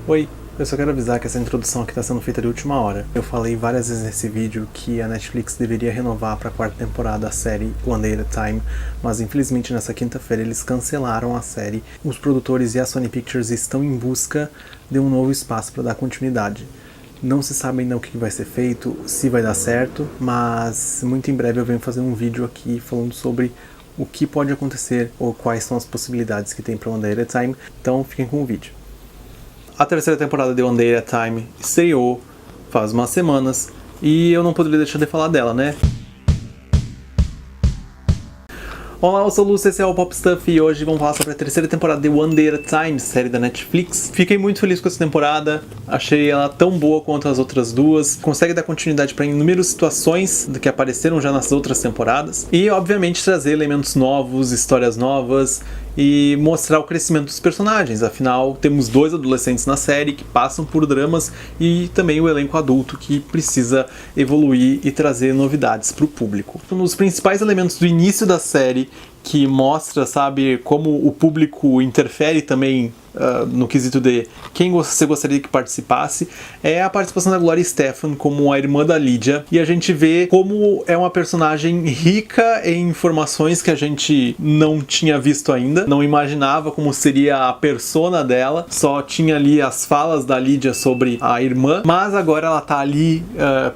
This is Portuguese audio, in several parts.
Oi, eu só quero avisar que essa introdução aqui está sendo feita de última hora. Eu falei várias vezes nesse vídeo que a Netflix deveria renovar para a quarta temporada a série One Day at a Time, mas infelizmente nessa quinta-feira eles cancelaram a série. Os produtores e a Sony Pictures estão em busca de um novo espaço para dar continuidade. Não se sabe ainda o que vai ser feito, se vai dar certo, mas muito em breve eu venho fazer um vídeo aqui falando sobre o que pode acontecer ou quais são as possibilidades que tem para One Day at a Time, então fiquem com o vídeo. A terceira temporada de One Day at a Time estreou faz umas semanas e eu não poderia deixar de falar dela, né? Olá, eu sou o Lúcio, esse é o Pop Stuff e hoje vamos falar sobre a terceira temporada de One Day at a Time, série da Netflix. Fiquei muito feliz com essa temporada, achei ela tão boa quanto as outras duas, consegue dar continuidade para inúmeras situações que apareceram já nas outras temporadas e, obviamente, trazer elementos novos, histórias novas e mostrar o crescimento dos personagens. Afinal, temos dois adolescentes na série que passam por dramas e também o elenco adulto que precisa evoluir e trazer novidades para o público. Um dos principais elementos do início da série que mostra, sabe, como o público interfere também no quesito de quem você gostaria que participasse, é a participação da Gloria Estefan como a irmã da Lydia, e a gente vê como é uma personagem rica em informações que a gente não tinha visto ainda, não imaginava como seria a persona dela, só tinha ali as falas da Lydia sobre a irmã, mas agora ela tá ali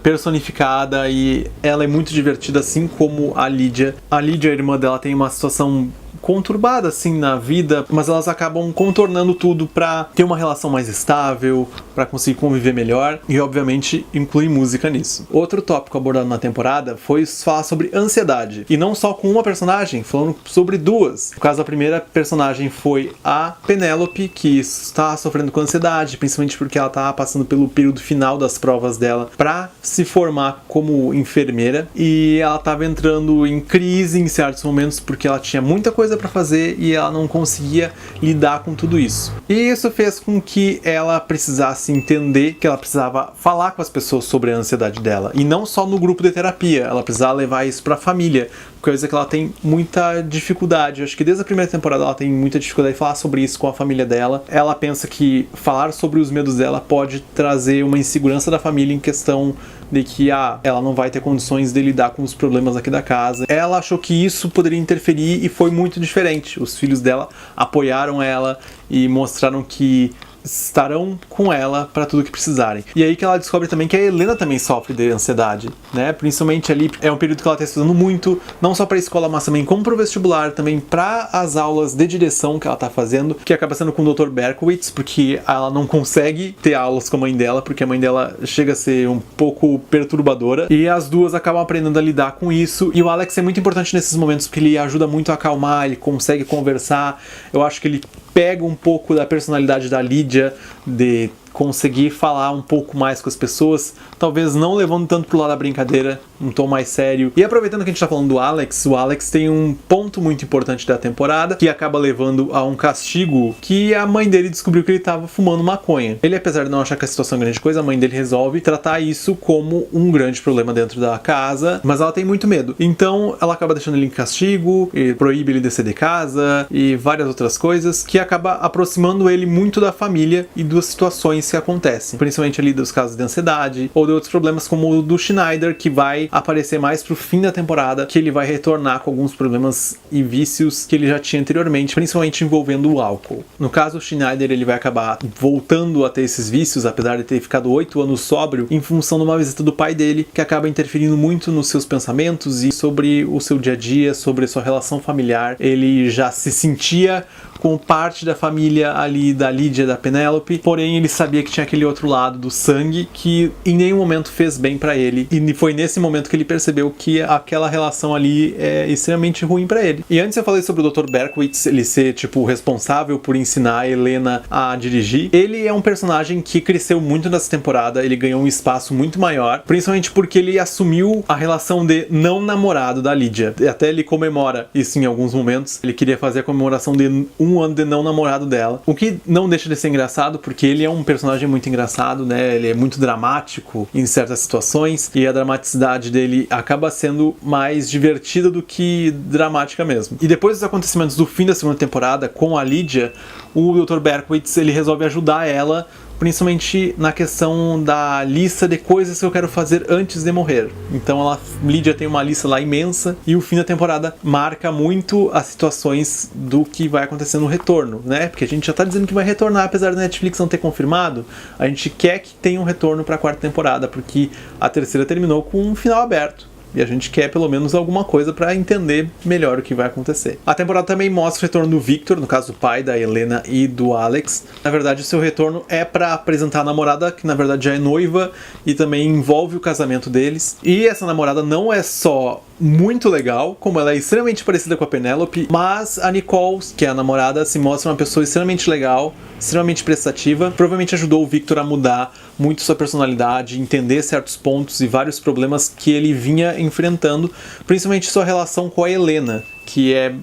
personificada e ela é muito divertida, assim como a Lydia. A Lydia, a irmã dela, tem uma situação conturbada assim na vida, mas elas acabam contornando tudo para ter uma relação mais estável, para conseguir conviver melhor e obviamente inclui música nisso. Outro tópico abordado na temporada foi falar sobre ansiedade, e não só com uma personagem, falando sobre duas. No caso, a primeira personagem foi a Penélope, que está sofrendo com ansiedade, principalmente porque ela está passando pelo período final das provas dela para se formar como enfermeira, e ela estava entrando em crise em certos momentos porque ela tinha muita coisa para fazer e ela não conseguia lidar com tudo isso. E isso fez com que ela precisasse entender que ela precisava falar com as pessoas sobre a ansiedade dela, e não só no grupo de terapia, ela precisava levar isso para a família, coisa que ela tem muita dificuldade. Eu acho que desde a primeira temporada ela tem muita dificuldade de falar sobre isso com a família dela. Ela pensa que falar sobre os medos dela pode trazer uma insegurança da família em questão de que ela não vai ter condições de lidar com os problemas aqui da casa. Ela achou que isso poderia interferir e foi muito diferente. Os filhos dela apoiaram ela e mostraram que estarão com ela para tudo que precisarem. E aí que ela descobre também que a Helena também sofre de ansiedade, né? Principalmente ali, é um período que ela está estudando muito, não só para a escola, mas também como para o vestibular, também para as aulas de direção que ela está fazendo, que acaba sendo com o Dr. Berkowitz, porque ela não consegue ter aulas com a mãe dela, porque a mãe dela chega a ser um pouco perturbadora, e as duas acabam aprendendo a lidar com isso. E o Alex é muito importante nesses momentos, porque ele ajuda muito a acalmar, ele consegue conversar. Eu acho que ele pega um pouco da personalidade da Lydia, de conseguir falar um pouco mais com as pessoas, talvez não levando tanto pro lado da brincadeira, um tom mais sério. E aproveitando que a gente tá falando do Alex, o Alex tem um ponto muito importante da temporada, que acaba levando a um castigo, que a mãe dele descobriu que ele tava fumando maconha. Ele, apesar de não achar que a situação é grande coisa, a mãe dele resolve tratar isso como um grande problema dentro da casa, mas ela tem muito medo. Então ela acaba deixando ele em castigo, e proíbe ele de sair de casa, e várias outras coisas, que acaba aproximando ele muito da família e das situações que acontecem, principalmente ali dos casos de ansiedade ou de outros problemas como o do Schneider, que vai aparecer mais pro fim da temporada, que ele vai retornar com alguns problemas e vícios que ele já tinha anteriormente, principalmente envolvendo o álcool. No caso, o Schneider, ele vai acabar voltando a ter esses vícios, apesar de ter ficado 8 anos sóbrio, em função de uma visita do pai dele, que acaba interferindo muito nos seus pensamentos e sobre o seu dia a dia, sobre a sua relação familiar. Ele já se sentia com parte da família ali da Lydia, da Penélope, porém ele sabia que tinha aquele outro lado do sangue que em nenhum momento fez bem pra ele, e foi nesse momento que ele percebeu que aquela relação ali é extremamente ruim pra ele. E antes eu falei sobre o Dr. Berkowitz, ele ser tipo responsável por ensinar a Helena a dirigir. Ele é um personagem que cresceu muito nessa temporada, ele ganhou um espaço muito maior, principalmente porque ele assumiu a relação de não namorado da Lydia. Até ele comemora isso em alguns momentos. Ele queria fazer a comemoração de um ano de não namorado dela, o que não deixa de ser engraçado, porque ele é um personagem muito engraçado, né? Ele é muito dramático em certas situações, e a dramaticidade dele acaba sendo mais divertida do que dramática mesmo. E depois dos acontecimentos do fim da segunda temporada com a Lydia, o Dr. Berkowitz, ele resolve ajudar ela principalmente na questão da lista de coisas que eu quero fazer antes de morrer. Então Lydia tem uma lista lá imensa, e o fim da temporada marca muito as situações do que vai acontecer no retorno, né? Porque a gente já tá dizendo que vai retornar, apesar da Netflix não ter confirmado. A gente quer que tenha um retorno para a quarta temporada, porque a terceira terminou com um final aberto. E a gente quer pelo menos alguma coisa para entender melhor o que vai acontecer. A temporada também mostra o retorno do Victor, no caso do pai da Helena e do Alex. Na verdade, o seu retorno é para apresentar a namorada, que na verdade já é noiva, e também envolve o casamento deles. E essa namorada não é só muito legal, como ela é extremamente parecida com a Penélope, mas a Nicole, que é a namorada, se mostra uma pessoa extremamente legal, extremamente prestativa. Provavelmente ajudou o Victor a mudar muito sua personalidade, entender certos pontos e vários problemas que ele vinha enfrentando, principalmente sua relação com a Helena, que é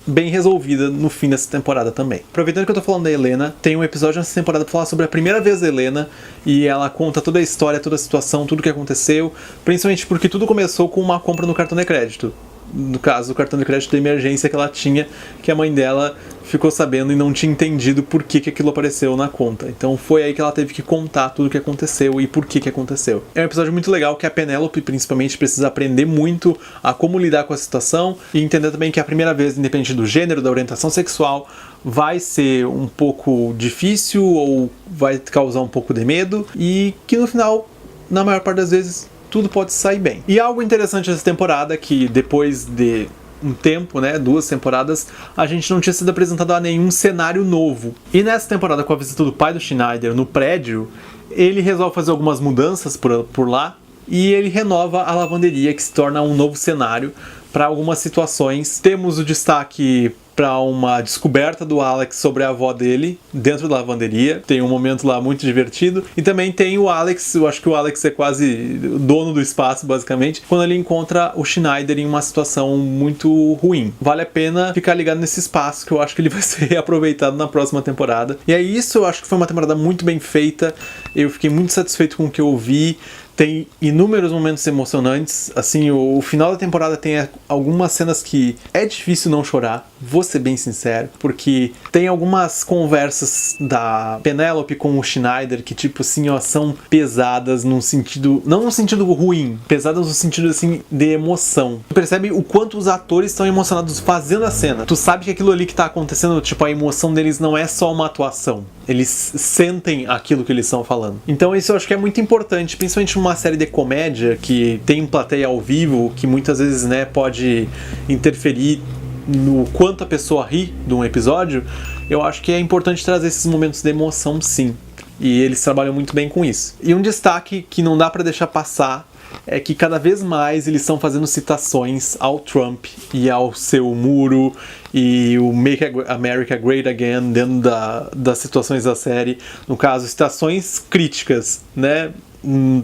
bem resolvida no fim dessa temporada também. Aproveitando que eu tô falando da Helena, tem um episódio nessa temporada pra falar sobre a primeira vez da Helena, e ela conta toda a história, toda a situação, tudo o que aconteceu, principalmente porque tudo começou com uma compra no cartão de crédito. No caso, o cartão de crédito de emergência que ela tinha, que a mãe dela ficou sabendo e não tinha entendido por que aquilo apareceu na conta. Então foi aí que ela teve que contar tudo o que aconteceu e por que aconteceu. É um episódio muito legal que a Penélope, principalmente, precisa aprender muito a como lidar com a situação e entender também que a primeira vez, independente do gênero, da orientação sexual, vai ser um pouco difícil ou vai causar um pouco de medo, e que no final, na maior parte das vezes, tudo pode sair bem. E algo interessante dessa temporada é que depois de um tempo, né, 2 temporadas, a gente não tinha sido apresentado a nenhum cenário novo. E nessa temporada, com a visita do pai do Schneider no prédio, ele resolve fazer algumas mudanças por lá, e ele renova a lavanderia, que se torna um novo cenário para algumas situações. Temos o destaque para uma descoberta do Alex sobre a avó dele dentro da lavanderia. Tem um momento lá muito divertido. E também tem o Alex, eu acho que o Alex é quase o dono do espaço, basicamente, quando ele encontra o Schneider em uma situação muito ruim. Vale a pena ficar ligado nesse espaço, que eu acho que ele vai ser reaproveitado na próxima temporada. E é isso, eu acho que foi uma temporada muito bem feita. Eu fiquei muito satisfeito com o que eu vi. Tem inúmeros momentos emocionantes, assim, o final da temporada tem algumas cenas que é difícil não chorar, vou ser bem sincero, porque tem algumas conversas da Penélope com o Schneider que, tipo assim, ó, são pesadas num sentido, não num sentido ruim, pesadas no sentido, assim, de emoção. Tu percebe o quanto os atores estão emocionados fazendo a cena. Tu sabe que aquilo ali que tá acontecendo, tipo, a emoção deles não é só uma atuação. Eles sentem aquilo que eles estão falando. Então isso eu acho que é muito importante, principalmente numa série de comédia que tem plateia ao vivo, que muitas vezes, né, pode interferir no quanto a pessoa ri de um episódio. Eu acho que é importante trazer esses momentos de emoção, sim. E eles trabalham muito bem com isso. E um destaque que não dá pra deixar passar é que cada vez mais eles estão fazendo citações ao Trump e ao seu muro e o Make America Great Again dentro das situações da série. No caso, citações críticas, né?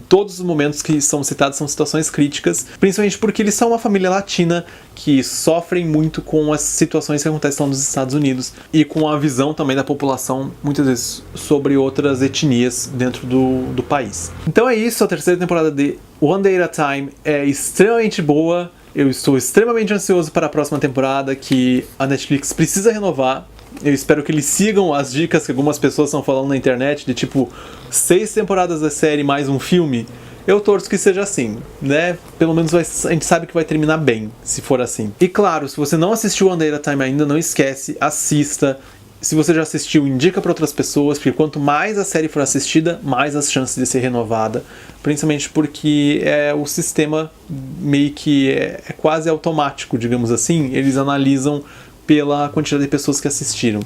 Todos os momentos que são citados são situações críticas, principalmente porque eles são uma família latina que sofrem muito com as situações que acontecem nos Estados Unidos e com a visão também da população, muitas vezes, sobre outras etnias dentro do país. Então é isso, a terceira temporada de One Day at a Time é extremamente boa. Eu estou extremamente ansioso para a próxima temporada, que a Netflix precisa renovar. Eu espero que eles sigam as dicas que algumas pessoas estão falando na internet, de tipo 6 temporadas da série mais um filme. Eu torço que seja assim, né? Pelo menos a gente sabe que vai terminar bem, se for assim. E claro, se você não assistiu One Day at a Time ainda, não esquece, assista. Se você já assistiu, indica para outras pessoas, porque quanto mais a série for assistida, mais as chances de ser renovada. Principalmente porque o sistema meio que é quase automático, digamos assim. Eles analisam pela quantidade de pessoas que assistiram.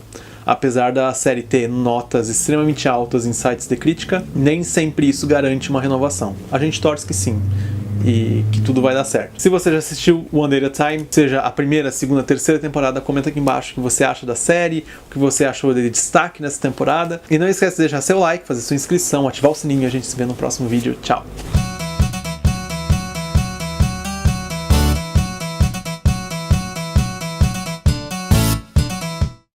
Apesar da série ter notas extremamente altas em sites de crítica, nem sempre isso garante uma renovação. A gente torce que sim, e que tudo vai dar certo. Se você já assistiu One Day at a Time, seja a primeira, segunda, terceira temporada, comenta aqui embaixo o que você acha da série, o que você achou de destaque nessa temporada. E não esquece de deixar seu like, fazer sua inscrição, ativar o sininho e a gente se vê no próximo vídeo. Tchau!